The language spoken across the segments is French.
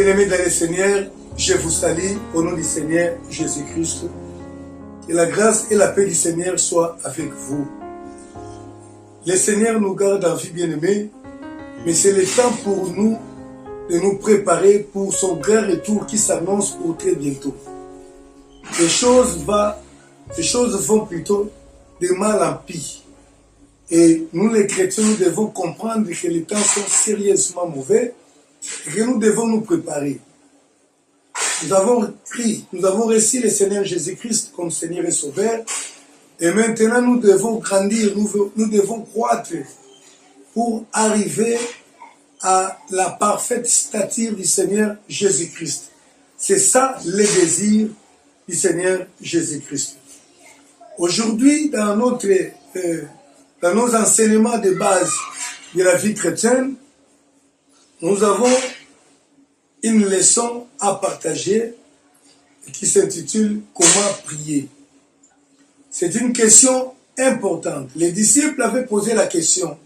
Bien-aimés dans le Seigneur, je vous salue au nom du Seigneur Jésus-Christ. Que la grâce et la paix du Seigneur soient avec vous. Le Seigneur nous garde en vie, bien-aimés, mais c'est le temps pour nous de nous préparer pour son grand retour qui s'annonce pour très bientôt. Les choses vont plutôt de mal en pire. Et nous les chrétiens, nous devons comprendre que les temps sont sérieusement mauvais et que nous devons nous préparer. Nous avons reçu le Seigneur Jésus-Christ comme Seigneur et Sauveur. Et maintenant, nous devons grandir, nous devons croître pour arriver à la parfaite stature du Seigneur Jésus-Christ. C'est ça le désir du Seigneur Jésus-Christ. Aujourd'hui, dans nos enseignements de base de la vie chrétienne, nous avons une leçon à partager qui s'intitule « Comment prier ?» C'est une question importante. Les disciples avaient posé la question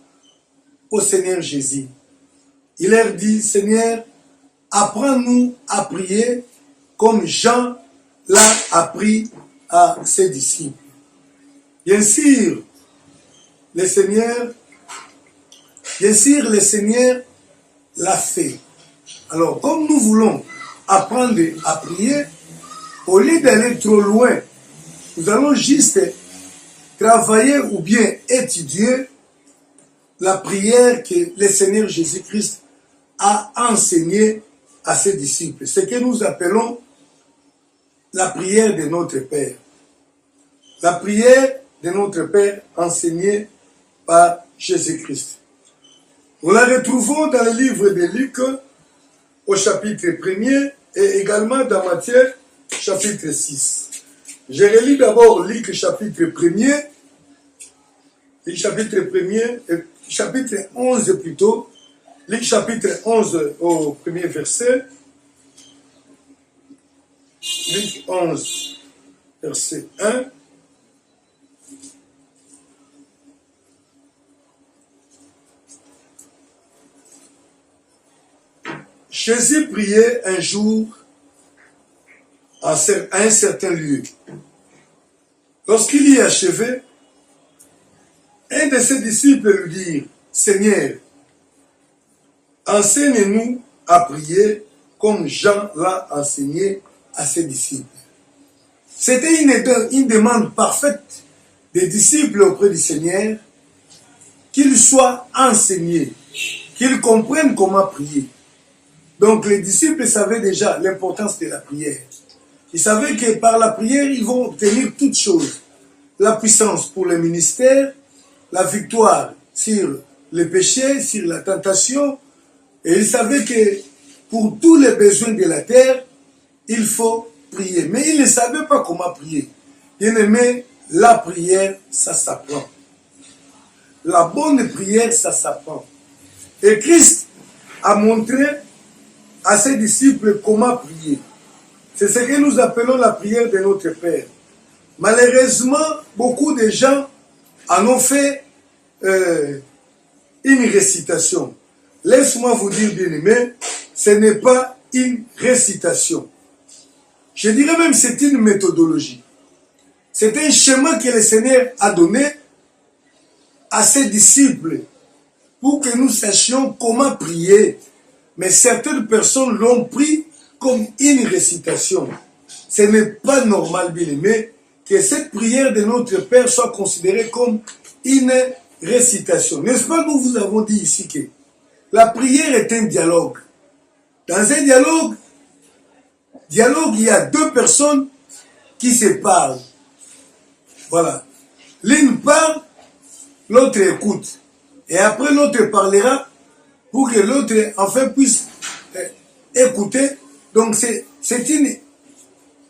au Seigneur Jésus. Il leur dit, « Seigneur, apprends-nous à prier comme Jean l'a appris à ses disciples. » Bien sûr, le Seigneur l'a fait. Alors, comme nous voulons apprendre à prier, au lieu d'aller trop loin, nous allons juste travailler ou bien étudier la prière que le Seigneur Jésus-Christ a enseignée à ses disciples. Ce que nous appelons la prière de notre Père. La prière de notre Père enseignée par Jésus-Christ. Nous la retrouvons dans le livre de Luc au chapitre 1er et également dans Matthieu chapitre 6. Je relis d'abord Luc chapitre 1er, chapitre 11 plutôt, Luc chapitre 11 au premier verset, Luc 11 verset 1. Jésus priait un jour à un certain lieu. Lorsqu'il y achevait, un de ses disciples lui dit, « Seigneur, enseigne-nous à prier comme Jean l'a enseigné à ses disciples. » C'était une demande parfaite des disciples auprès du Seigneur, qu'ils soient enseignés, qu'ils comprennent comment prier. Donc les disciples savaient déjà l'importance de la prière. Ils savaient que par la prière, ils vont obtenir toutes choses. La puissance pour le ministère, la victoire sur le péché, sur la tentation. Et ils savaient que pour tous les besoins de la terre, il faut prier. Mais ils ne savaient pas comment prier. Bien-aimés, la prière, ça s'apprend. La bonne prière, ça s'apprend. Et Christ a montré à ses disciples comment prier. C'est ce que nous appelons la prière de notre Père. Malheureusement, beaucoup de gens en ont fait une récitation. Laisse-moi vous dire, bien-aimés, ce n'est pas une récitation. Je dirais même que c'est une méthodologie. C'est un schéma que le Seigneur a donné à ses disciples pour que nous sachions comment prier. Mais certaines personnes l'ont pris comme une récitation. Ce n'est pas normal, bien-aimé, que cette prière de notre Père soit considérée comme une récitation. N'est-ce pas, nous vous avons dit ici que la prière est un dialogue. Dans un dialogue, il y a deux personnes qui se parlent. Voilà. L'une parle, l'autre écoute. Et après, l'autre parlera pour que l'autre, enfin, puisse écouter. Donc, c'est une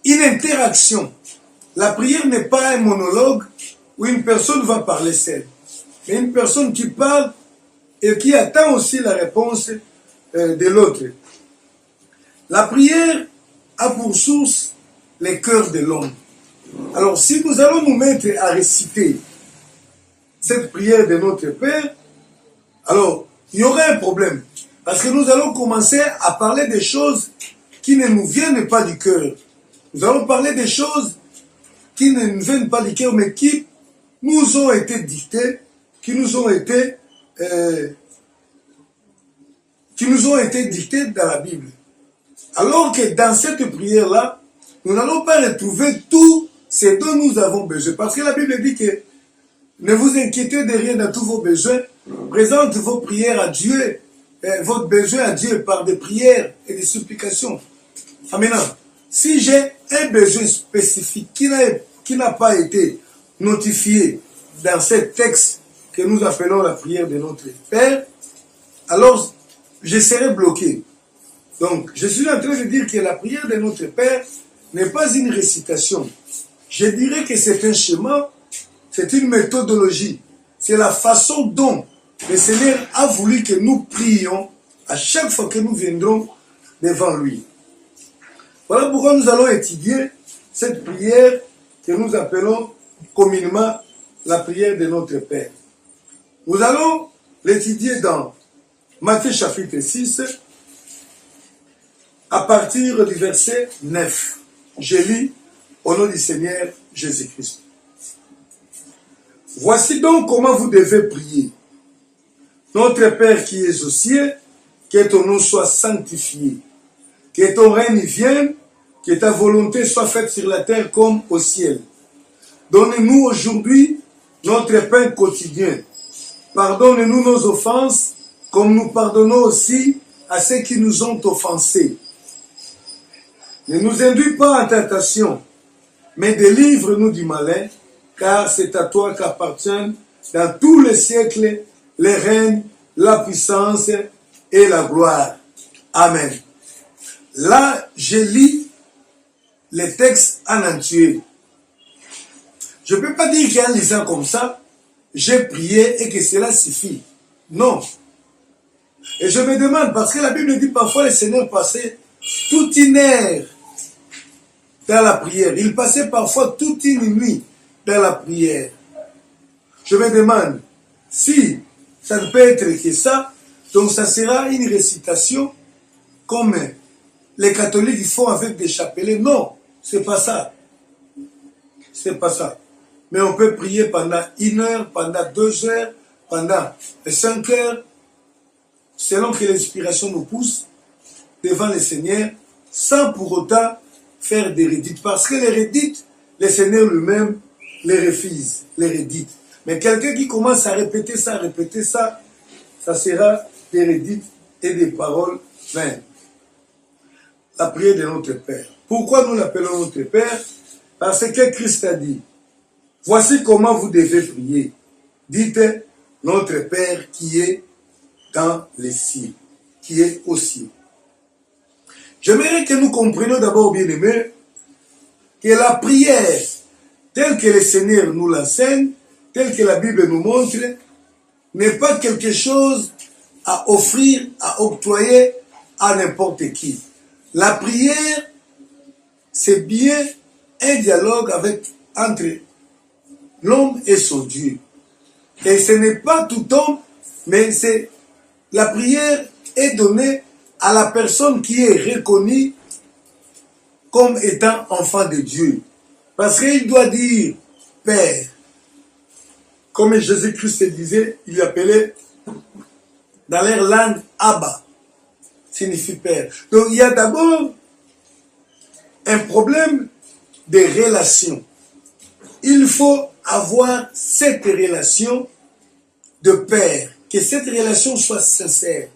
interaction. La prière n'est pas un monologue où une personne va parler seule. Mais une personne qui parle et qui attend aussi la réponse de l'autre. La prière a pour source le cœur de l'homme. Alors, si nous allons nous mettre à réciter cette prière de notre Père, alors, il y aura un problème. Parce que nous allons commencer à parler des choses qui ne nous viennent pas du cœur. Nous allons parler des choses qui ne nous viennent pas du cœur, mais qui nous ont été dictées, qui nous ont été dictées dans la Bible. Alors que dans cette prière-là, nous n'allons pas retrouver tout ce dont nous avons besoin. Parce que la Bible dit que ne vous inquiétez de rien dans tous vos besoins. Présente vos prières à Dieu, votre besoin à Dieu par des prières et des supplications. Maintenant, si j'ai un besoin spécifique qui n'a pas été notifié dans ce texte que nous appelons la prière de notre Père, alors je serai bloqué. Donc, je suis en train de dire que la prière de notre Père n'est pas une récitation. Je dirais que c'est un schéma, c'est une méthodologie. C'est la façon dont le Seigneur a voulu que nous prions à chaque fois que nous viendrons devant lui. Voilà pourquoi nous allons étudier cette prière que nous appelons communément la prière de notre Père. Nous allons l'étudier dans Matthieu chapitre 6, à partir du verset 9. Je lis au nom du Seigneur Jésus-Christ. Voici donc comment vous devez prier. Notre Père qui es aux cieux, que ton nom soit sanctifié, que ton règne vienne, que ta volonté soit faite sur la terre comme au ciel. Donne-nous aujourd'hui notre pain quotidien. Pardonne-nous nos offenses, comme nous pardonnons aussi à ceux qui nous ont offensés. Ne nous induis pas en tentation, mais délivre-nous du malin, car c'est à toi qu'appartiennent dans tous les siècles les règnes, la puissance et la gloire. Amen. Là, je lis les textes en entier. Je ne peux pas dire qu'en lisant comme ça, j'ai prié et que cela suffit. Non. Et je me demande, parce que la Bible dit parfois le Seigneur passait toute une heure dans la prière. Il passait parfois toute une nuit dans la prière. Je me demande, si ça ne peut être que ça, donc ça sera une récitation comme les catholiques font avec des chapelets. Non, c'est pas ça. C'est pas ça. Mais on peut prier pendant 1 heure, pendant 2 heures, pendant 5 heures, selon que l'inspiration nous pousse devant le Seigneur, sans pour autant faire des redites. Parce que les redites, le Seigneur lui-même les refuse, les redites. Mais quelqu'un qui commence à répéter ça, ça sera des redites et des paroles vaines. La prière de notre Père. Pourquoi nous l'appelons notre Père? Parce que Christ a dit, voici comment vous devez prier. Dites, notre Père qui est dans les cieux, qui est au ciel. J'aimerais que nous comprenions d'abord, bien aimés, que la prière, telle que le Seigneur nous l'enseigne, telle que la Bible nous montre, n'est pas quelque chose à offrir, à octroyer à n'importe qui. La prière, c'est bien un dialogue entre l'homme et son Dieu. Et ce n'est pas tout homme, mais la prière est donnée à la personne qui est reconnue comme étant enfant de Dieu. Parce qu'il doit dire Père. Comme Jésus-Christ disait, il appelait dans leur langue Abba, signifie Père. Donc il y a d'abord un problème de relation. Il faut avoir cette relation de Père, que cette relation soit sincère,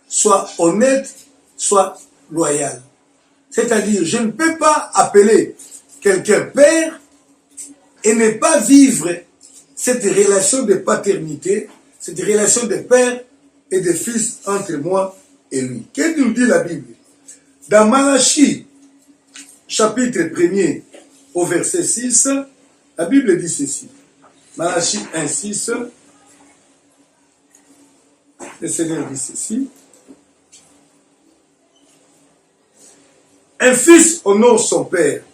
soit honnête, soit loyale. C'est-à-dire, je ne peux pas appeler quelqu'un Père et ne pas vivre cette relation de paternité, cette relation de père et de fils entre moi et lui. Qu'est-ce que nous dit la Bible? Dans Malachie, chapitre 1er, au verset 6, la Bible dit ceci. Malachie 1, 6, le Seigneur dit ceci. Un fils honore son père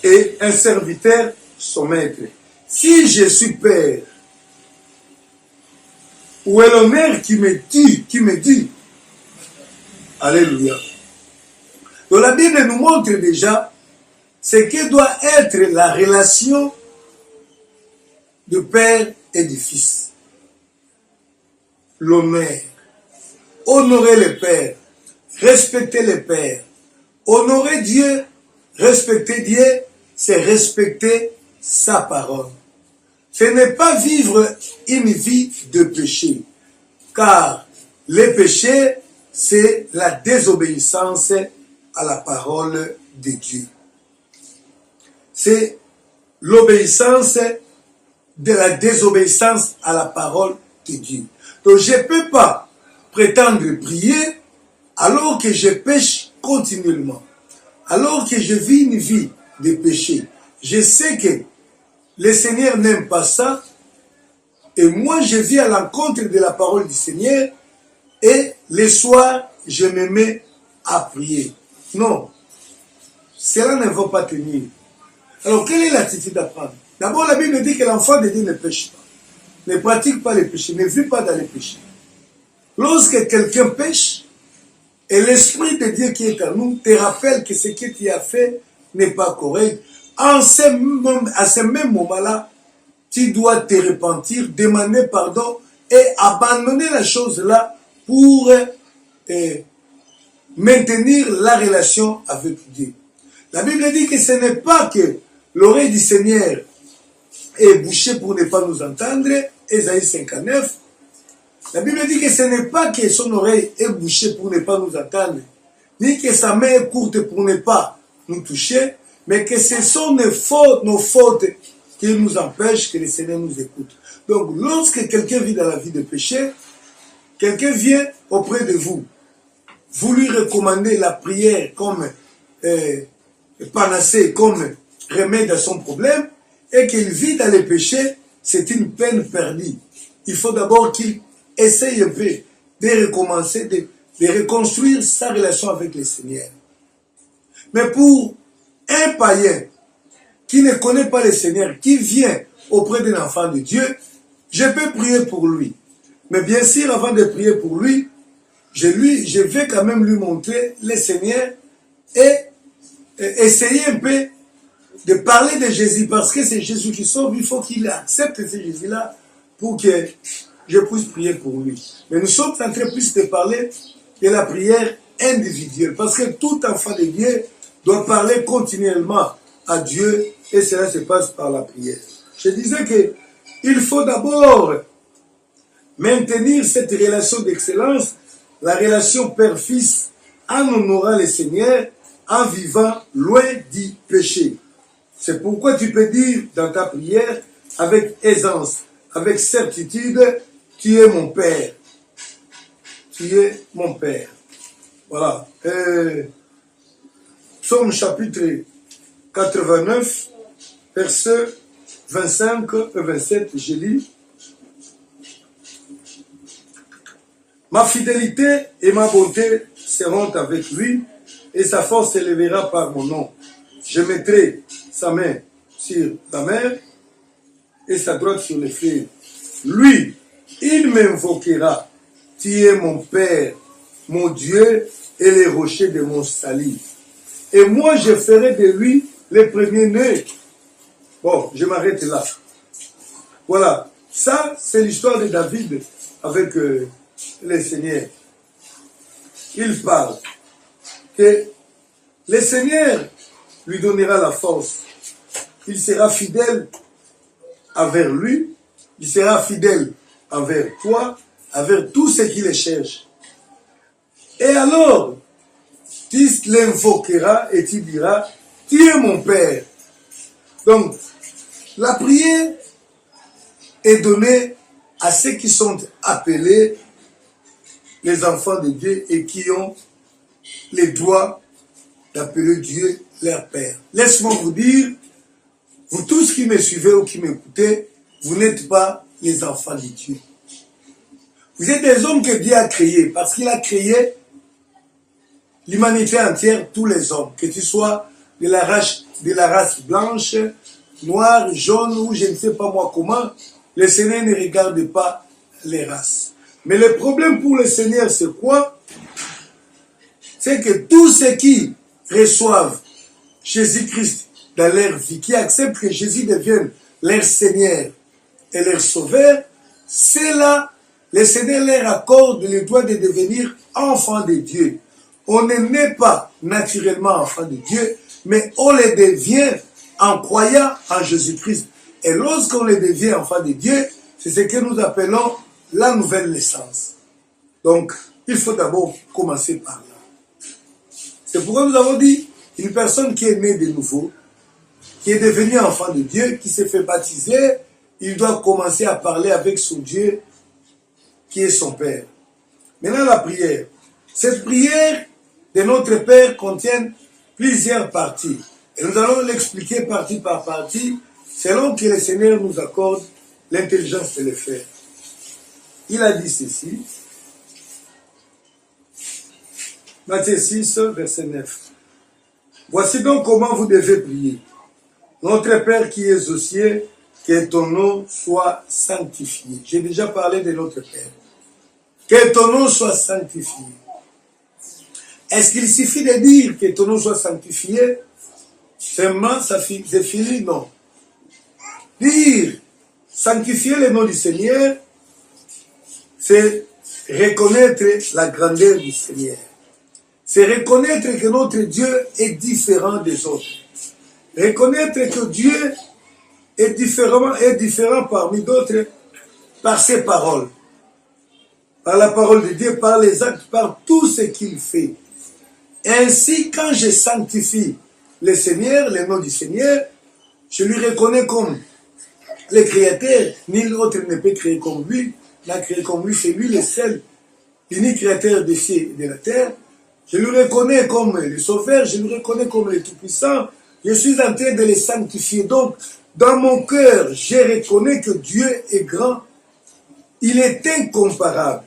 et un serviteur son maître. Si je suis père, Où est l'honneur qui me dit. Alléluia. Donc la Bible nous montre déjà ce que doit être la relation de père et de fils. L'honneur. Honorer le père. Respecter le père. Honorer Dieu. Respecter Dieu, c'est respecter sa parole. Ce n'est pas vivre une vie de péché. Car le péché, c'est la désobéissance à la parole de Dieu. C'est l'obéissance de la désobéissance à la parole de Dieu. Donc je ne peux pas prétendre prier alors que je pêche continuellement. Alors que je vis une vie de péché. Je sais que le Seigneur n'aime pas ça. Et moi je vis à l'encontre de la parole du Seigneur. Et le soir, je me mets à prier. Non. Cela ne va pas tenir. Alors, quelle est l'attitude à prendre? D'abord, la Bible dit que l'enfant de Dieu ne pêche pas. Ne pratique pas le péché. Ne vit pas dans le péché. Lorsque quelqu'un pêche, et l'Esprit de Dieu qui est en nous te rappelle que ce que tu as fait n'est pas correct, à ce même moment-là, tu dois te repentir, demander pardon et abandonner la chose-là pour maintenir la relation avec Dieu. La Bible dit que ce n'est pas que l'oreille du Seigneur est bouchée pour ne pas nous entendre, Ésaïe 59. La Bible dit que ce n'est pas que son oreille est bouchée pour ne pas nous entendre, ni que sa main est courte pour ne pas nous toucher, mais que ce sont nos fautes qui nous empêchent que le Seigneur nous écoute. Donc, lorsque quelqu'un vit dans la vie de péché, quelqu'un vient auprès de vous, vous lui recommandez la prière comme panacée, comme remède à son problème, et qu'il vit dans le péché, c'est une peine perdue. Il faut d'abord qu'il essaye un peu de recommencer, de reconstruire sa relation avec le Seigneur. Mais pour un païen qui ne connaît pas le Seigneur, qui vient auprès d'un enfant de Dieu, je peux prier pour lui. Mais bien sûr, avant de prier pour lui, je vais quand même lui montrer le Seigneur et essayer un peu de parler de Jésus, parce que c'est Jésus qui sauve, il faut qu'il accepte ce Jésus-là pour que je puisse prier pour lui. Mais nous sommes en train plus de parler de la prière individuelle, parce que tout enfant de Dieu doit parler continuellement à Dieu, et cela se passe par la prière. Je disais que il faut d'abord maintenir cette relation d'excellence, la relation père-fils, en honorant le Seigneur, en vivant loin du péché. C'est pourquoi tu peux dire dans ta prière avec aisance, avec certitude, tu es mon Père. Tu es mon Père. Voilà. Psaume chapitre 89, versets 25 et 27, je lis. Ma fidélité et ma bonté seront avec lui, et sa force s'élèvera par mon nom. Je mettrai sa main sur la mer et sa droite sur les fleuves. Lui, il m'invoquera. Tu es mon Père, mon Dieu et les rochers de mon salut. Et moi, je ferai de lui le premier-né. Bon, je m'arrête là. Voilà. Ça, c'est l'histoire de David avec le Seigneur. Il parle que le Seigneur lui donnera la force. Il sera fidèle envers lui, il sera fidèle envers toi, envers tous ceux qui le cherchent. Et alors, tu l'invoqueras et tu diras, tu es mon Père. Donc, la prière est donnée à ceux qui sont appelés les enfants de Dieu et qui ont les droits d'appeler Dieu leur Père. Laisse-moi vous dire, vous tous qui me suivez ou qui m'écoutez, vous n'êtes pas les enfants de Dieu. Vous êtes des hommes que Dieu a créés, parce qu'il a créé l'humanité entière, tous les hommes, que tu sois de la race blanche, noire, jaune ou je ne sais pas moi comment, le Seigneur ne regarde pas les races. Mais le problème pour le Seigneur, c'est quoi? C'est que tous ceux qui reçoivent Jésus-Christ dans leur vie, qui acceptent que Jésus devienne leur Seigneur et leur Sauveur, c'est là, le Seigneur leur accorde le droit de devenir enfants de Dieu. On ne naît pas naturellement enfant de Dieu, mais on le devient en croyant en Jésus-Christ. Et lorsqu'on le devient enfant de Dieu, c'est ce que nous appelons la nouvelle naissance. Donc, il faut d'abord commencer par là. C'est pourquoi nous avons dit, une personne qui est née de nouveau, qui est devenue enfant de Dieu, qui s'est fait baptiser, il doit commencer à parler avec son Dieu, qui est son Père. Maintenant, la prière. Cette prière de notre Père contient plusieurs parties. Et nous allons l'expliquer partie par partie, selon que le Seigneur nous accorde l'intelligence de le faire. Il a dit ceci. Matthieu 6, verset 9. Voici donc comment vous devez prier. Notre Père qui es aux cieux, que ton nom soit sanctifié. J'ai déjà parlé de notre Père. Que ton nom soit sanctifié. Est-ce qu'il suffit de dire que ton nom soit sanctifié? Seulement, ça fini? Non. Dire, sanctifier le nom du Seigneur, c'est reconnaître la grandeur du Seigneur. C'est reconnaître que notre Dieu est différent des autres. Reconnaître que Dieu est différent parmi d'autres par ses paroles. Par la parole de Dieu, par les actes, par tout ce qu'il fait. Ainsi, quand je sanctifie le Seigneur, le nom du Seigneur, je lui reconnais comme le Créateur. Nul autre ne peut créer comme lui. N'a créé comme lui, c'est lui le seul, l'unique Créateur des cieux et de la terre. Je le reconnais comme le Sauveur, je le reconnais comme le Tout-Puissant. Je suis en train de le sanctifier. Donc, dans mon cœur, je reconnais que Dieu est grand. Il est incomparable.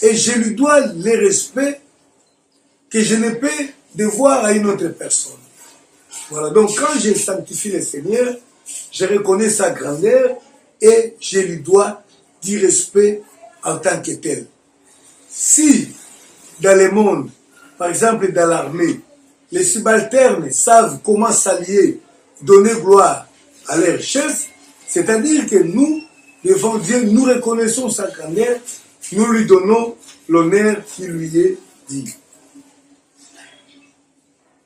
Et je lui dois le respect que je ne peux devoir à une autre personne. Voilà. Donc, quand je sanctifie le Seigneur, je reconnais sa grandeur et je lui dois du respect en tant que tel. Si, dans le monde, par exemple dans l'armée, les subalternes savent comment s'allier, donner gloire à leur chef, c'est-à-dire que nous, devant Dieu, nous reconnaissons sa grandeur, nous lui donnons l'honneur qui lui est dit.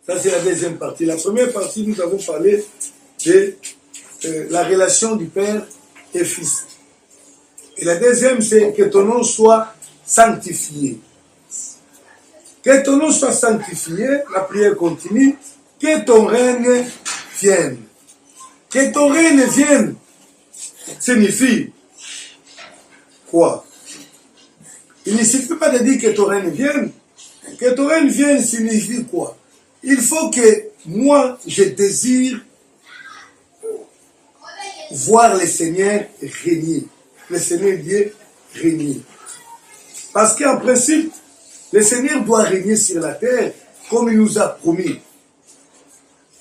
Ça, c'est la deuxième partie. La première partie, nous avons parlé de la relation du Père et Fils. Et la deuxième, c'est que ton nom soit sanctifié. Que ton nom soit sanctifié, la prière continue, que ton règne vienne. Que ton règne vienne signifie quoi? Il ne suffit pas de dire que ton règne vienne. Que ton règne vienne signifie quoi? Il faut que moi, je désire voir le Seigneur régner. Le Seigneur Dieu régner. Parce qu'en principe, le Seigneur doit régner sur la terre comme il nous a promis.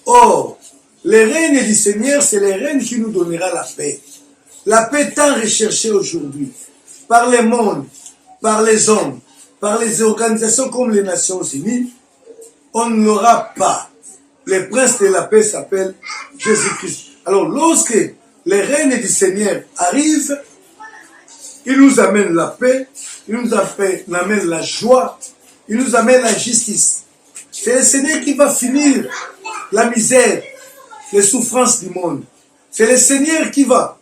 Or, le règne du Seigneur, c'est le règne qui nous donnera la paix. La paix tant recherchée aujourd'hui par le monde, par les hommes, par les organisations comme les Nations Unies, on n'aura pas. Le prince de la paix s'appelle Jésus-Christ. Alors, lorsque le règne du Seigneur arrive, il nous amène la paix, il nous amène la joie, il nous amène la justice. C'est le Seigneur qui va finir la misère, les souffrances du monde. C'est le Seigneur qui va,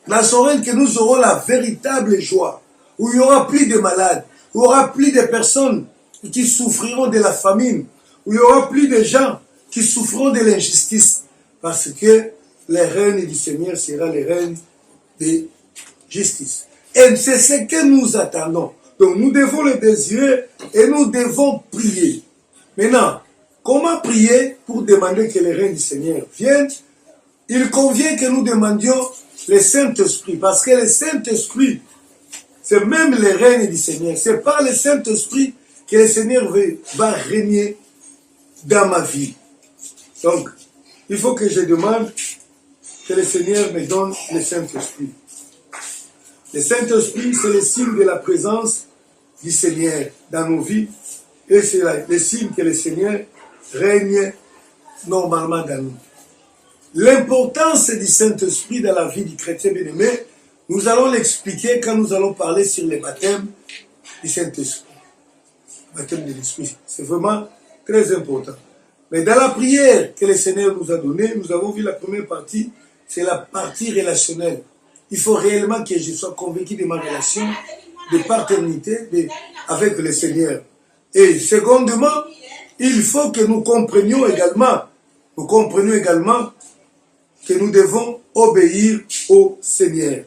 dans son règne, que nous aurons la véritable joie, où il n'y aura plus de malades, où il n'y aura plus de personnes qui souffriront de la famine, où il n'y aura plus de gens qui souffriront de l'injustice, parce que le règne du Seigneur sera le règne de justice. Et c'est ce que nous attendons. Donc nous devons le désirer et nous devons prier. Maintenant, comment prier pour demander que le règne du Seigneur vienne? Il convient que nous demandions le Saint-Esprit, parce que le Saint-Esprit, c'est même le règne du Seigneur. C'est par le Saint-Esprit que le Seigneur va régner dans ma vie. Donc, il faut que je demande que le Seigneur me donne le Saint-Esprit. Le Saint-Esprit, c'est le signe de la présence du Seigneur dans nos vies. Et c'est le signe que le Seigneur règne normalement dans nous. L'importance du Saint-Esprit dans la vie du chrétien bien-aimé, nous allons l'expliquer quand nous allons parler sur le baptême du Saint-Esprit. Le baptême de l'Esprit, c'est vraiment très important. Mais dans la prière que le Seigneur nous a donnée, nous avons vu la première partie, c'est la partie relationnelle. Il faut réellement que je sois convaincu de ma relation de paternité avec le Seigneur. Et secondement, il faut que nous comprenions également que nous devons obéir au Seigneur.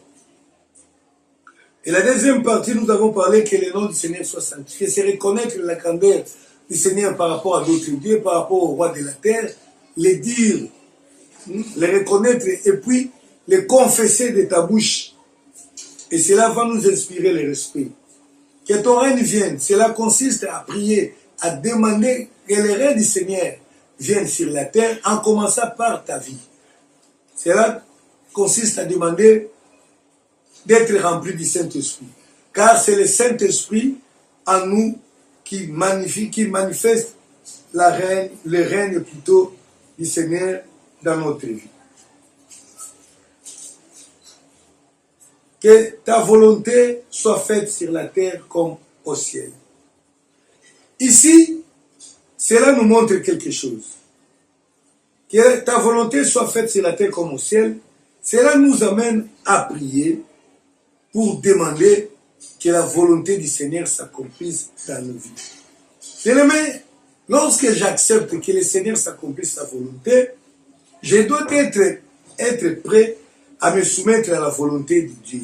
Et la deuxième partie, nous avons parlé que le nom du Seigneur soit sanctifié. C'est reconnaître la grandeur du Seigneur par rapport à d'autres dieux, par rapport au roi de la terre, les dire, les reconnaître et puis les confesser de ta bouche. Et cela va nous inspirer le respect. Que ton règne vienne, cela consiste à prier, à demander que le règne du Seigneur vienne sur la terre en commençant par ta vie. Cela consiste à demander d'être rempli du Saint-Esprit. Car c'est le Saint-Esprit en nous qui manifeste le règne plutôt du Seigneur dans notre vie. Que ta volonté soit faite sur la terre comme au ciel. Ici, cela nous montre quelque chose. Que ta volonté soit faite sur la terre comme au ciel, cela nous amène à prier pour demander que la volonté du Seigneur s'accomplisse dans nos vies. Bien-aimé, lorsque j'accepte que le Seigneur s'accomplisse sa volonté, je dois être prêt à me soumettre à la volonté de Dieu.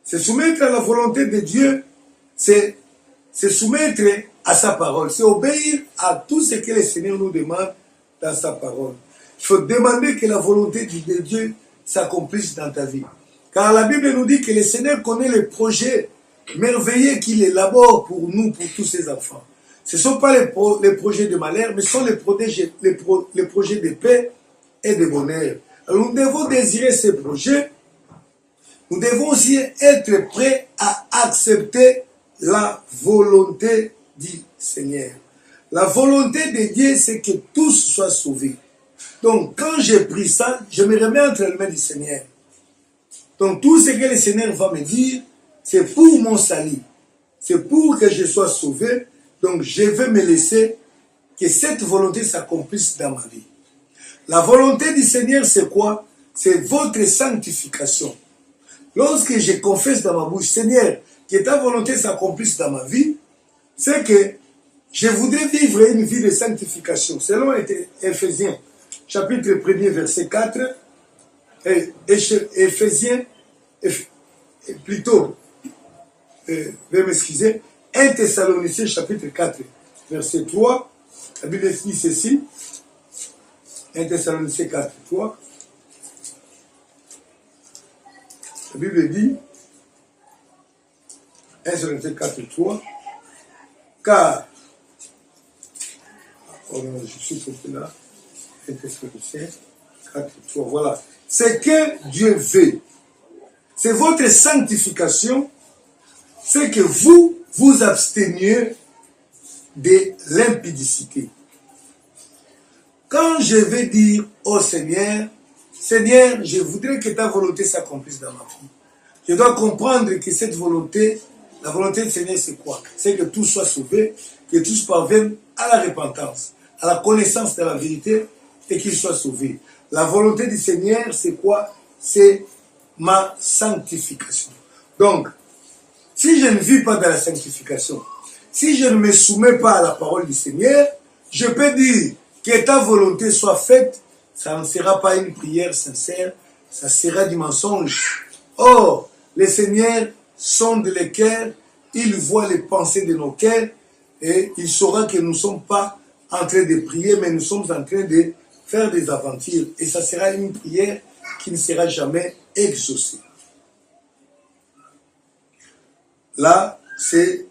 Se soumettre à la volonté de Dieu, c'est se soumettre à sa parole, c'est obéir à tout ce que le Seigneur nous demande dans sa parole. Il faut demander que la volonté de Dieu s'accomplisse dans ta vie. Car la Bible nous dit que le Seigneur connaît les projets merveilleux qu'il élabore pour nous, pour tous ses enfants. Ce ne sont pas les projets de malheur, mais ce sont les projets de paix et de bonheur. Alors nous devons désirer ces projets. Nous devons aussi être prêts à accepter la volonté du Seigneur. La volonté de Dieu, c'est que tous soient sauvés. Donc, quand j'ai pris ça, je me remets entre les mains du Seigneur. Donc, tout ce que le Seigneur va me dire, c'est pour mon salut. C'est pour que je sois sauvé. Donc, je vais me laisser que cette volonté s'accomplisse dans ma vie. La volonté du Seigneur, c'est quoi? C'est votre sanctification. Lorsque je confesse dans ma bouche, Seigneur, que ta volonté s'accomplisse dans ma vie, c'est que je voudrais vivre une vie de sanctification. Selon Éphésiens, chapitre 1er, verset 4, Éphésiens, plutôt, veuillez m'excuser, 1 Thessaloniciens, chapitre 4, verset 3, la Bible dit ceci, 1 Thessaloniciens 4, 3, la Bible dit, 1 Thessaloniciens 4, 3, car, je suis compris là, 1 Thessaloniciens 4, 3, voilà, c'est que Dieu veut, c'est votre sanctification, c'est que vous vous absteniez de l'impudicité. Quand je vais dire au Seigneur, Seigneur, je voudrais que ta volonté s'accomplisse dans ma vie. Je dois comprendre que cette volonté, la volonté du Seigneur, c'est quoi? C'est que tous soient sauvés, que tous parviennent à la repentance, à la connaissance de la vérité et qu'ils soient sauvés. La volonté du Seigneur, c'est quoi? C'est ma sanctification. Donc, si je ne vis pas dans la sanctification, si je ne me soumets pas à la parole du Seigneur, je peux dire que ta volonté soit faite, ça ne sera pas une prière sincère, ça sera du mensonge. Or, le Seigneur sonde les cœurs, il voit les pensées de nos cœurs et il saura que nous ne sommes pas en train de prier, mais nous sommes en train de faire des aventures. Et ça sera une prière qui ne sera jamais exaucée. Là, c'est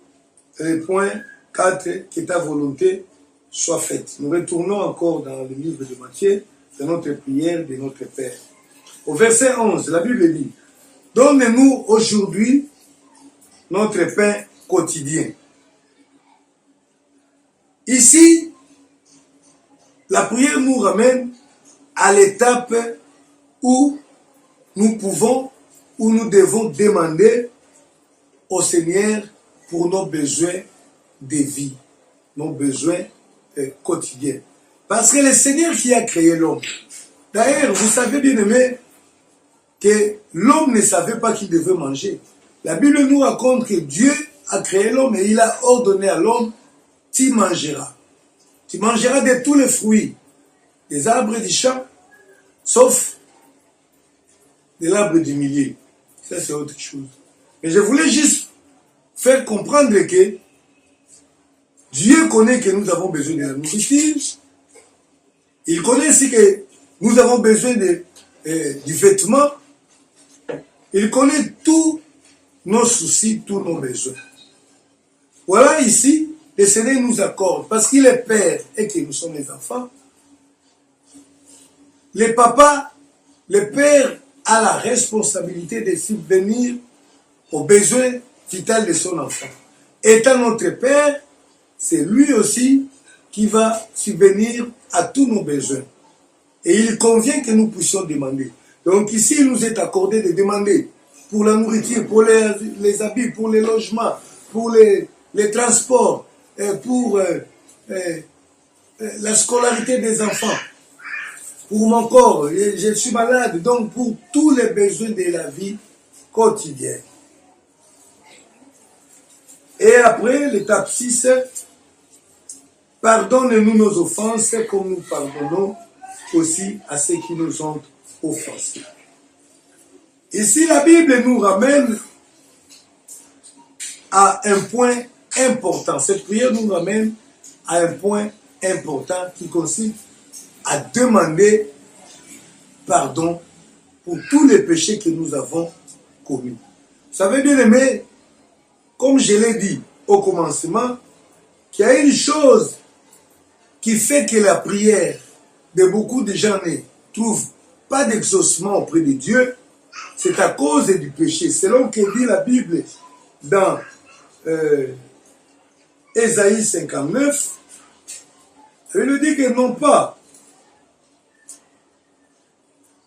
le point 4, que ta volonté soit faite. Nous retournons encore dans le livre de Matthieu, de notre prière, de notre Père. Au verset 11, la Bible dit, Donne-nous aujourd'hui notre pain quotidien. Ici, la prière nous ramène à l'étape où nous pouvons, où nous devons demander au Seigneur pour nos besoins de vie, nos besoins quotidiens. Parce que le Seigneur qui a créé l'homme, d'ailleurs, vous savez bien aimé, que l'homme ne savait pas qu'il devait manger. La Bible nous raconte que Dieu a créé l'homme et il a ordonné à l'homme, tu mangeras. Tu mangeras de tous les fruits, des arbres du champ, sauf de l'arbre du milieu. Ça, c'est autre chose. Mais je voulais juste faire comprendre que Dieu connaît que nous avons besoin de la nourriture. Il connaît aussi que nous avons besoin du vêtement. Il connaît tous nos soucis, tous nos besoins. Voilà ici, le Seigneur nous accorde, parce qu'il est Père et que nous sommes les enfants. Le papa, le Père a la responsabilité de subvenir aux besoins vitaux de son enfant. Étant notre Père, c'est lui aussi qui va subvenir à tous nos besoins. Et il convient que nous puissions demander. Donc ici, il nous est accordé de demander pour la nourriture, pour les habits, pour les logements, pour les transports, pour la scolarité des enfants, pour mon corps, je suis malade, donc pour tous les besoins de la vie quotidienne. Et après, l'étape 6, pardonne-nous nos offenses comme nous pardonnons aussi à ceux qui nous ont offensés. Ici, la Bible nous ramène à un point important. Cette prière nous ramène à un point important qui consiste à demander pardon pour tous les péchés que nous avons commis. Vous savez bien aimé, comme je l'ai dit au commencement, qu'il y a une chose qui fait que la prière de beaucoup de gens ne trouve pas d'exaucement auprès de Dieu, c'est à cause du péché. Selon que dit la Bible dans Ésaïe 59, il nous dit que non pas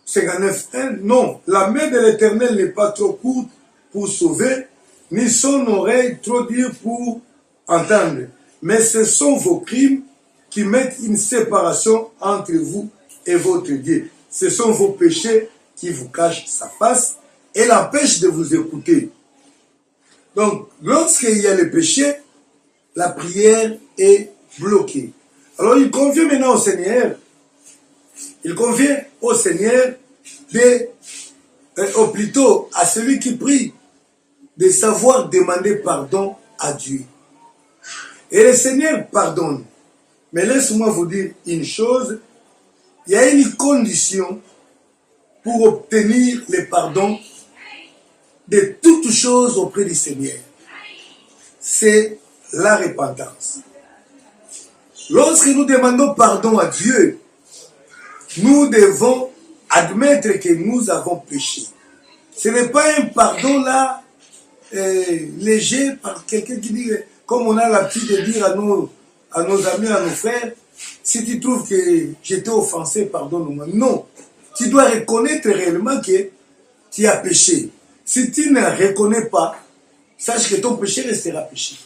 59.1, non, la main de l'Éternel n'est pas trop courte pour sauver, ni son oreille trop dure pour entendre. Mais ce sont vos crimes qui mettent une séparation entre vous et votre Dieu. Ce sont vos péchés qui vous cachent sa face et l'empêchent de vous écouter. Donc, lorsqu'il y a le péché, la prière est bloquée. Alors, il convient maintenant au Seigneur, ou plutôt à celui qui prie, de savoir demander pardon à Dieu. Et le Seigneur pardonne. Mais laisse-moi vous dire une chose, il y a une condition pour obtenir le pardon de toutes choses auprès du Seigneur. C'est la repentance. Lorsque nous demandons pardon à Dieu, nous devons admettre que nous avons péché. Ce n'est pas un pardon là léger par quelqu'un qui dit, comme on a l'habitude de dire à nos amis, à nos frères, si tu trouves que j'étais offensé, pardonne-moi. Non, tu dois reconnaître réellement que tu as péché. Si tu ne reconnais pas, sache que ton péché restera péché.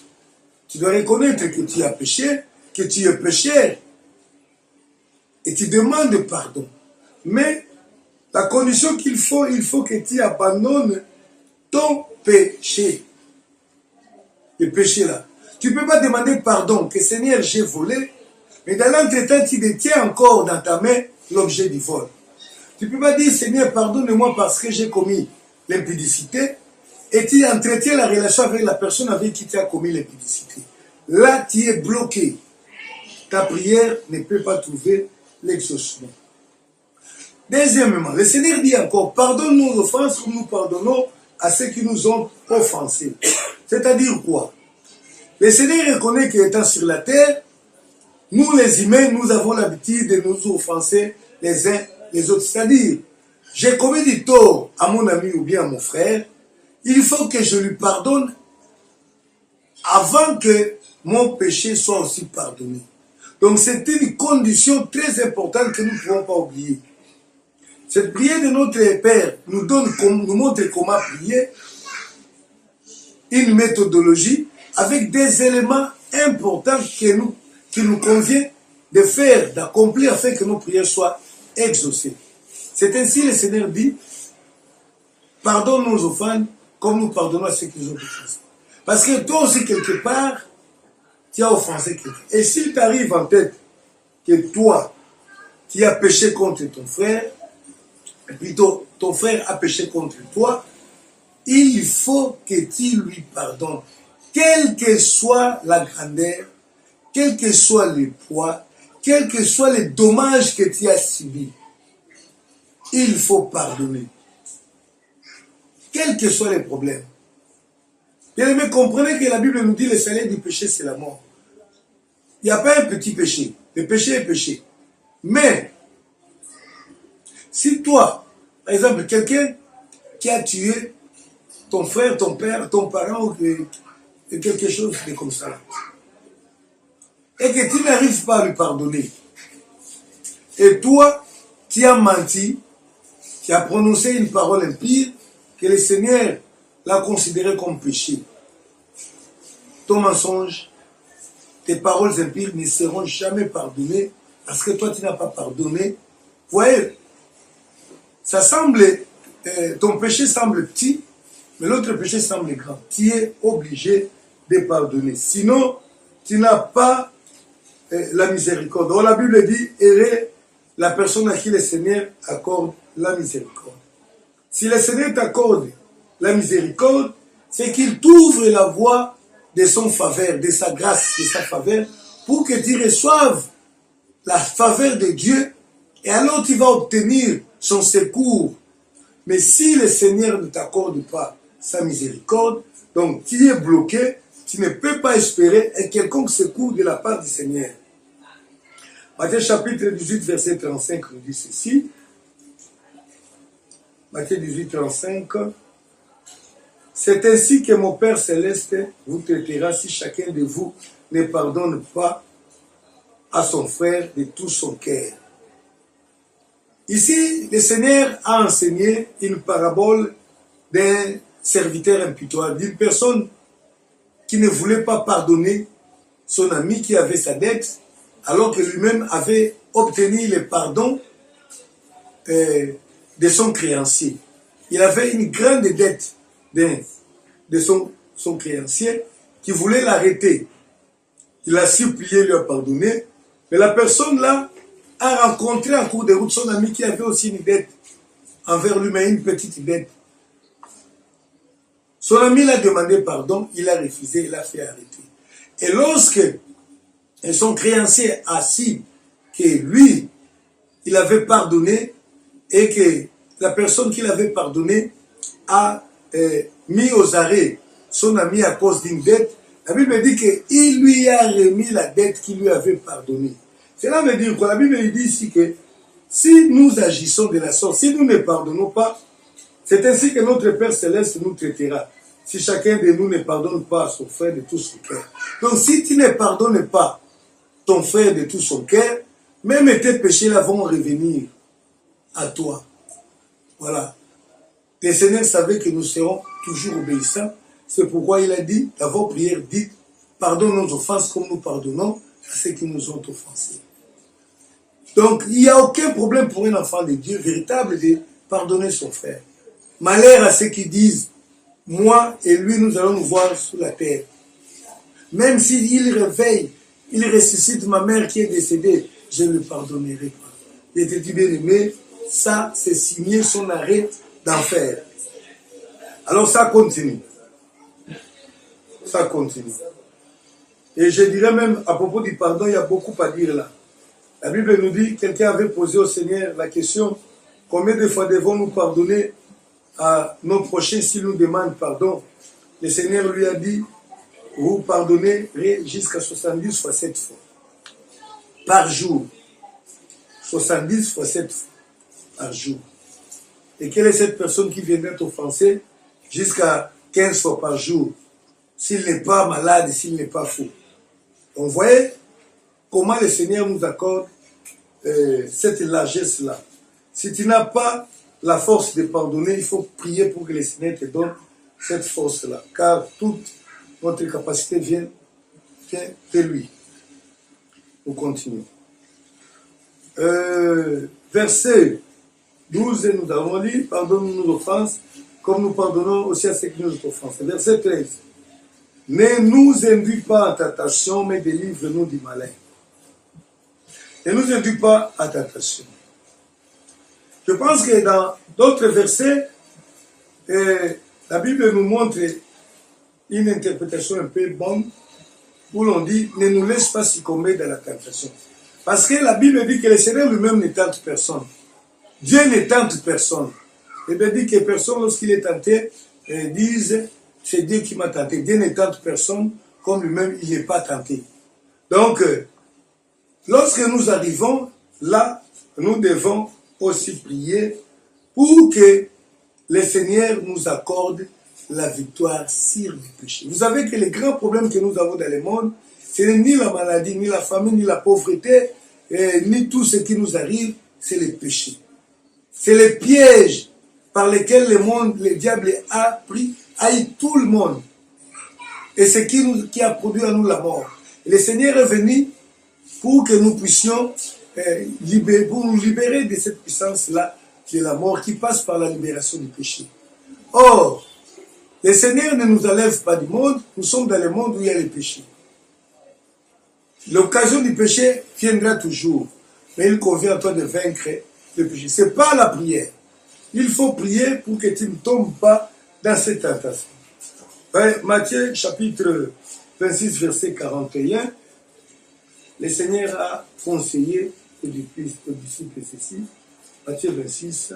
Tu dois reconnaître que tu as péché, que tu es pécheur, et tu demandes pardon. Mais la condition il faut que tu abandonnes ton péché. Le péché là. Tu ne peux pas demander pardon, que Seigneur, j'ai volé, mais dans l'entretemps, tu détiens encore dans ta main l'objet du vol. Tu ne peux pas dire, Seigneur, pardonne-moi parce que j'ai commis l'impudicité, et tu entretiens la relation avec la personne avec qui tu as commis l'impudicité. Là, tu es bloqué. Ta prière ne peut pas trouver l'exaucement. Deuxièmement, le Seigneur dit encore, pardonne nos offenses comme nous pardonnons à ceux qui nous ont offensés. C'est-à-dire quoi? Le Seigneur reconnaît qu'étant sur la terre, nous les humains, nous avons l'habitude de nous offenser les uns les autres. C'est-à-dire, j'ai commis du tort à mon ami ou bien à mon frère, il faut que je lui pardonne avant que mon péché soit aussi pardonné. Donc c'est une condition très importante que nous ne pouvons pas oublier. Cette prière de notre Père nous montre comment prier, une méthodologie avec des éléments importants qui nous convient de faire, d'accomplir afin que nos prières soient exaucées. C'est ainsi le Seigneur dit, pardonne nos offenses comme nous pardonnons à ceux qui nous ont offensés. Parce que toi aussi, quelque part, tu as offensé quelqu'un. Et s'il t'arrive en tête que toi, tu as péché contre ton frère, et plutôt ton frère a péché contre toi, il faut que tu lui pardonnes. Quelle que soit la grandeur, quel que soit le poids, quels que soient les dommages que tu as subis, il faut pardonner. Quels que soient les problèmes. Bien-aimés, comprenez que la Bible nous dit le salaire du péché, c'est la mort. Il n'y a pas un petit péché. Le péché est péché. Mais, si toi, par exemple, quelqu'un qui a tué ton frère, ton père, ton parent, ou quelque chose de comme ça, et que tu n'arrives pas à lui pardonner, et toi, tu as menti, tu as prononcé une parole impie, que le Seigneur l'a considéré comme péché. Ton mensonge, tes paroles impies ne seront jamais pardonnées parce que toi, tu n'as pas pardonné. Vous voyez, ça semble, ton péché semble petit, mais l'autre péché semble grand. Tu es obligé de pardonner. Sinon, tu n'as pas la miséricorde. Or, la Bible dit, errez la personne à qui le Seigneur accorde la miséricorde. Si le Seigneur t'accorde la miséricorde, c'est qu'il t'ouvre la voie de son faveur, de sa grâce, de sa faveur, pour que tu reçoives la faveur de Dieu, et alors tu vas obtenir son secours. Mais si le Seigneur ne t'accorde pas sa miséricorde, donc tu es bloqué, tu ne peux pas espérer un quelconque secours de la part du Seigneur. Matthieu chapitre 18, verset 35 nous dit ceci. Matthieu 18, 35. C'est ainsi que mon Père Céleste vous traitera si chacun de vous ne pardonne pas à son frère de tout son cœur. Ici, le Seigneur a enseigné une parabole d'un serviteur impitoyable, d'une personne qui ne voulait pas pardonner son ami qui avait sa dette, alors que lui-même avait obtenu le pardon de son créancier. Il avait une grande dette de son créancier qui voulait l'arrêter. Il a supplié, lui a pardonné, mais la personne là a rencontré en cours de route son ami qui avait aussi une dette envers lui, mais une petite dette. Son ami l'a demandé pardon, il a refusé, il a fait arrêter. Et lorsque son créancier a su que lui, il avait pardonné et que la personne qu'il avait pardonné a mis aux arrêts son ami à cause d'une dette, la Bible dit qu'il lui a remis la dette qu'il lui avait pardonnée. Cela veut dire que la Bible dit ici que si nous agissons de la sorte, si nous ne pardonnons pas, c'est ainsi que notre Père Céleste nous traitera. Si chacun de nous ne pardonne pas à son frère de tout son cœur. Donc si tu ne pardonnes pas ton frère de tout son cœur, même tes péchés-là vont revenir à toi. Voilà. Le Seigneur savait que nous serons toujours obéissants. C'est pourquoi il a dit, dans vos prières, dites, pardonne nos offenses comme nous pardonnons à ceux qui nous ont offensés. Donc, il n'y a aucun problème pour un enfant de Dieu véritable de pardonner son frère. Malheur à ceux qui disent, moi et lui, nous allons nous voir sur la terre. Même s'il réveille, il ressuscite ma mère qui est décédée, je ne le pardonnerai pas. Il était bien aimé, ça, c'est signer son arrêt d'enfer. Alors ça continue. Ça continue. Et je dirais même, à propos du pardon, il y a beaucoup à dire là. La Bible nous dit, quelqu'un avait posé au Seigneur la question, combien de fois devons-nous pardonner à nos prochains s'ils nous demandent pardon? Le Seigneur lui a dit, vous pardonnerez jusqu'à 70 fois 7 fois. Par jour. 70 fois 7 fois par jour. Et quelle est cette personne qui viendrait t'offenser jusqu'à 15 fois par jour, s'il n'est pas malade, s'il n'est pas fou? On voyait comment le Seigneur nous accorde cette largesse-là. Si tu n'as pas la force de pardonner, il faut prier pour que le Seigneur te donne cette force-là. Car toute notre capacité vient de lui. Nous continuons. Verset 12, nous avons dit, pardonne-nous nos offenses, comme nous pardonnons aussi à ceux qui nous offensent. Verset 13. Ne nous induis pas en tentation, mais délivre-nous du malin. Ne nous induis pas en tentation. Je pense que dans d'autres versets, la Bible nous montre une interprétation un peu bonne, où l'on dit, ne nous laisse pas succomber dans la tentation. Parce que la Bible dit que le Seigneur lui-même ne tente personne. Dieu ne tente personne. Et bien dit que personne, lorsqu'il est tenté, dise, c'est Dieu qui m'a tenté. Dieu ne tente personne, comme lui-même, il n'est pas tenté. Donc, lorsque nous arrivons là, nous devons aussi prier pour que le Seigneur nous accorde la victoire sur le péché. Vous savez que les grands problèmes que nous avons dans le monde, ce n'est ni la maladie, ni la famine, ni la pauvreté, ni tout ce qui nous arrive, c'est le péché. C'est les pièges par lesquels le diable a pris, haï tout le monde. Et c'est qui a produit à nous la mort. Et le Seigneur est venu pour que nous puissions pour nous libérer de cette puissance-là, qui est la mort, qui passe par la libération du péché. Or, le Seigneur ne nous enlève pas du monde, nous sommes dans le monde où il y a le péché. L'occasion du péché viendra toujours, mais il convient à toi de vaincre le péché. Ce n'est pas la prière. Il faut prier pour que tu ne tombes pas dans cette tentation. Matthieu chapitre 26, verset 41, le Seigneur a conseillé aux disciples ceci. Matthieu 26,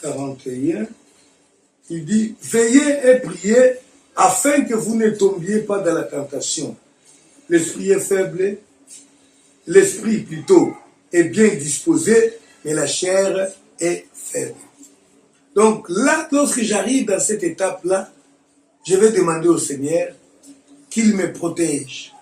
41, il dit, veillez et priez afin que vous ne tombiez pas dans la tentation. L'esprit est faible, l'esprit plutôt est bien disposé, mais la chair est faible. Donc là, lorsque j'arrive dans cette étape-là, je vais demander au Seigneur qu'il me protège,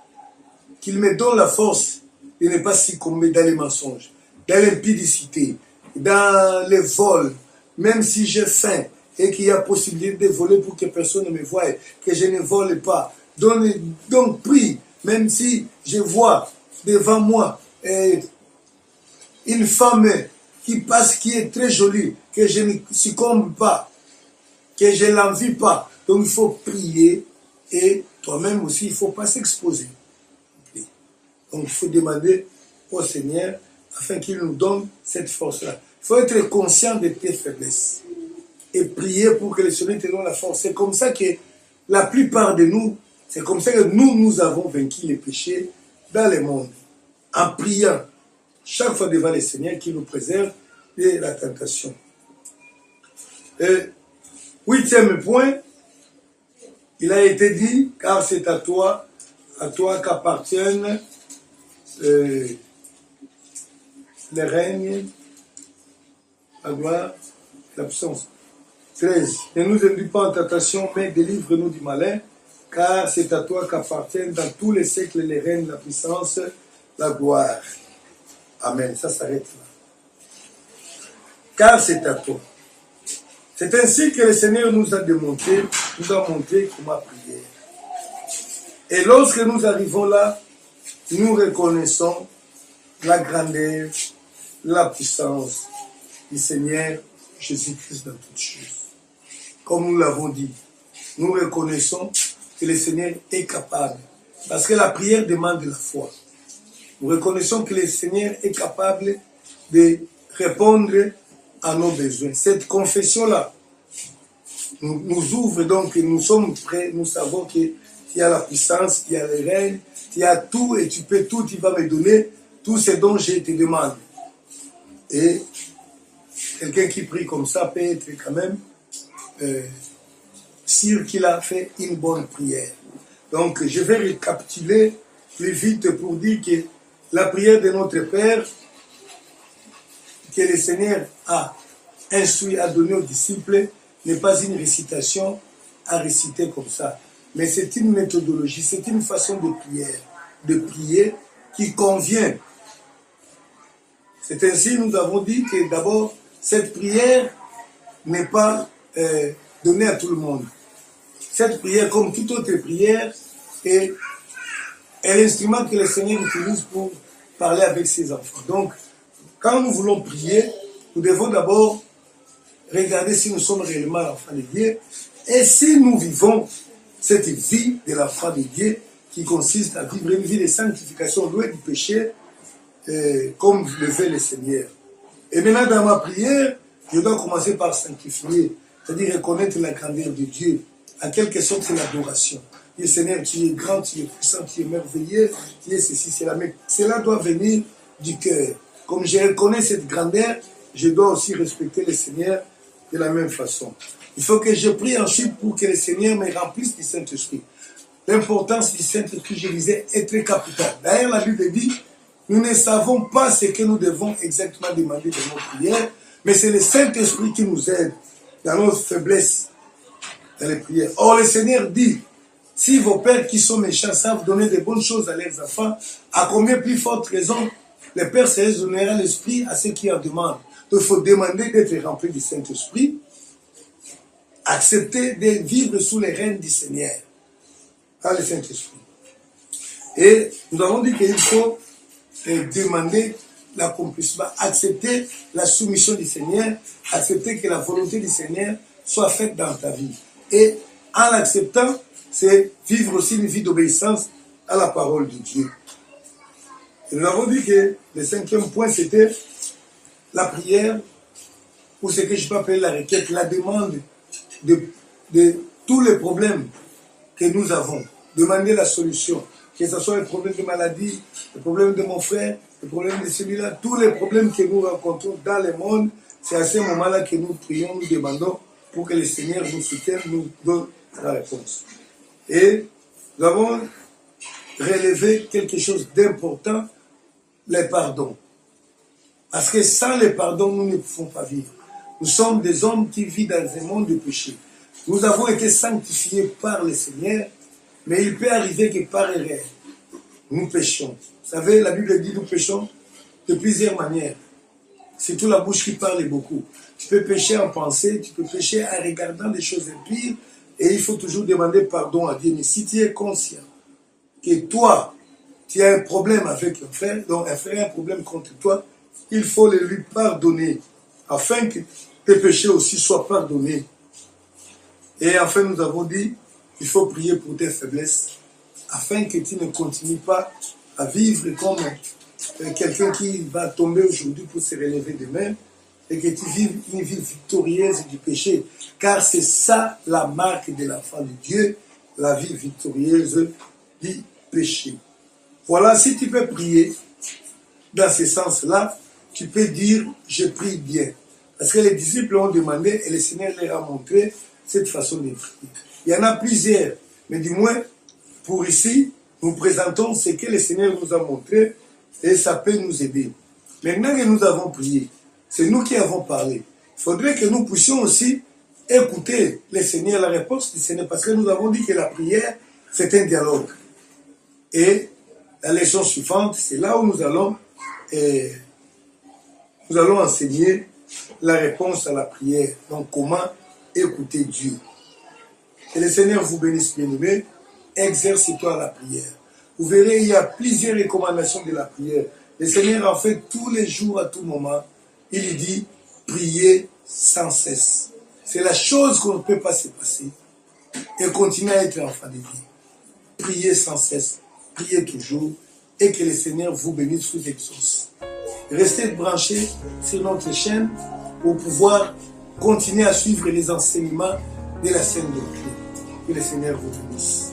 qu'il me donne la force de ne pas succomber dans les mensonges, dans l'impudicité, dans les vols, même si j'ai faim et qu'il y a possibilité de voler pour que personne ne me voie, que je ne vole pas. Donc prie, même si je vois devant moi une femme qui passe, qui est très jolie, que je ne succombe pas, que je ne l'envie pas. Donc il faut prier et toi-même aussi, il ne faut pas s'exposer. Donc il faut demander au Seigneur afin qu'il nous donne cette force-là. Il faut être conscient de tes faiblesses et prier pour que le Seigneur te donne la force. C'est comme ça que la plupart de nous, c'est comme ça que nous avons vaincu les péchés dans le monde. En priant chaque fois devant le Seigneur qui nous préserve de la tentation. Huitième point, il a été dit, car c'est à toi qu'appartiennent le règne, la gloire, la puissance. 13. Ne nous induis pas en tentation, mais délivre-nous du malin, car c'est à toi qu'appartiennent dans tous les siècles les règnes, la puissance, la gloire. Amen. Ça s'arrête là. Car c'est à toi. C'est ainsi que le Seigneur nous a montré comment prier. Et lorsque nous arrivons là, nous reconnaissons la grandeur, la puissance du Seigneur Jésus-Christ dans toutes choses. Comme nous l'avons dit, nous reconnaissons que le Seigneur est capable. Parce que la prière demande de la foi. Nous reconnaissons que le Seigneur est capable de répondre à nos besoins. Cette confession-là nous ouvre donc, nous sommes prêts, nous savons qu'il y a la puissance, qu'il y a le règne, qu'il y a tout et tu peux tout, tu vas me donner tout ce dont je te demande. Et quelqu'un qui prie comme ça peut être quand même sûr qu'il a fait une bonne prière. Donc je vais récapituler plus vite pour dire que la prière de notre Père, que le Seigneur a instruit, a donné aux disciples n'est pas une récitation à réciter comme ça, mais c'est une méthodologie, c'est une façon de prier qui convient. C'est ainsi, nous avons dit que d'abord, cette prière n'est pas donnée à tout le monde. Cette prière, comme toute autre prière, est l'instrument que le Seigneur utilise pour parler avec ses enfants. Donc, quand nous voulons prier, nous devons d'abord regarder si nous sommes réellement l'enfant de Dieu et si nous vivons cette vie de l'enfant de Dieu qui consiste à vivre une vie de sanctification loin du péché comme le fait le Seigneur. Et maintenant, dans ma prière, je dois commencer par sanctifier, c'est-à-dire reconnaître la grandeur de Dieu. En quelque sorte, c'est l'adoration. Dire, Seigneur, tu es grand, tu es puissant, tu es merveilleux, tu es ceci, cela. Mais cela doit venir du cœur. Comme je reconnais cette grandeur, je dois aussi respecter le Seigneur de la même façon. Il faut que je prie ensuite pour que le Seigneur me remplisse du Saint-Esprit. L'importance du Saint-Esprit, je disais, est très capitale. D'ailleurs, la Bible dit, nous ne savons pas ce que nous devons exactement demander dans nos prières, mais c'est le Saint-Esprit qui nous aide dans nos faiblesses, dans les prières. Or, le Seigneur dit, si vos pères qui sont méchants savent donner des bonnes choses à leurs enfants, à combien plus forte raison les Pères Célestes donneront l'Esprit à ceux qui en demandent. Donc, il faut demander d'être rempli du Saint-Esprit, accepter de vivre sous les rênes du Seigneur, par le Saint-Esprit. Et nous avons dit qu'il faut demander l'accomplissement, accepter la soumission du Seigneur, accepter que la volonté du Seigneur soit faite dans ta vie. Et en l'acceptant, c'est vivre aussi une vie d'obéissance à la parole de Dieu. Et nous avons dit que le cinquième point, c'était la prière, ou ce que je peux appeler la requête, la demande de tous les problèmes que nous avons. Demander la solution, que ce soit les problèmes de maladie, les problèmes de mon frère, les problèmes de celui-là, tous les problèmes que nous rencontrons dans le monde, c'est à ce moment-là que nous prions, nous demandons pour que le Seigneur nous soutienne, nous donne la réponse. Et nous avons relevé quelque chose d'important, les pardons. Parce que sans les pardons, nous ne pouvons pas vivre. Nous sommes des hommes qui vivent dans un monde de péché. Nous avons été sanctifiés par le Seigneur, mais il peut arriver que par erreur, nous péchons. Vous savez, la Bible dit que nous péchons de plusieurs manières. C'est toute la bouche qui parle beaucoup. Tu peux pécher en pensée, tu peux pécher en regardant des choses impies, et il faut toujours demander pardon à Dieu. Mais si tu es conscient que toi, tu as un problème avec un frère, donc un frère a un problème contre toi, il faut le lui pardonner, afin que tes péchés aussi soient pardonnés. Et enfin, nous avons dit, il faut prier pour tes faiblesses, afin que tu ne continues pas à vivre comme quelqu'un qui va tomber aujourd'hui pour se relever demain, et que tu vives une vie victorieuse du péché, car c'est ça la marque de l'enfant de Dieu, la vie victorieuse du péché. Voilà, si tu peux prier dans ce sens-là, tu peux dire « je prie bien ». Parce que les disciples ont demandé et le Seigneur leur a montré cette façon de prier. Il y en a plusieurs, mais du moins, pour ici, nous présentons ce que le Seigneur nous a montré et ça peut nous aider. Maintenant que nous avons prié, c'est nous qui avons parlé. Il faudrait que nous puissions aussi écouter le Seigneur, la réponse du Seigneur, parce que nous avons dit que la prière, c'est un dialogue. Et la leçon suivante, c'est là où nous allons enseigner la réponse à la prière. Donc, comment écouter Dieu. Que le Seigneur vous bénisse, bien-aimés. Exerce-toi la prière. Vous verrez, il y a plusieurs recommandations de la prière. Le Seigneur en fait tous les jours, à tout moment. Il dit, priez sans cesse. C'est la chose qu'on ne peut pas se passer. Et continuer à être enfant de Dieu. Priez sans cesse. Priez toujours. Et que le Seigneur vous bénisse, vous exauce. Restez branchés sur notre chaîne pour pouvoir continuer à suivre les enseignements de la Sainte Doctrine. Que le Seigneur vous bénisse.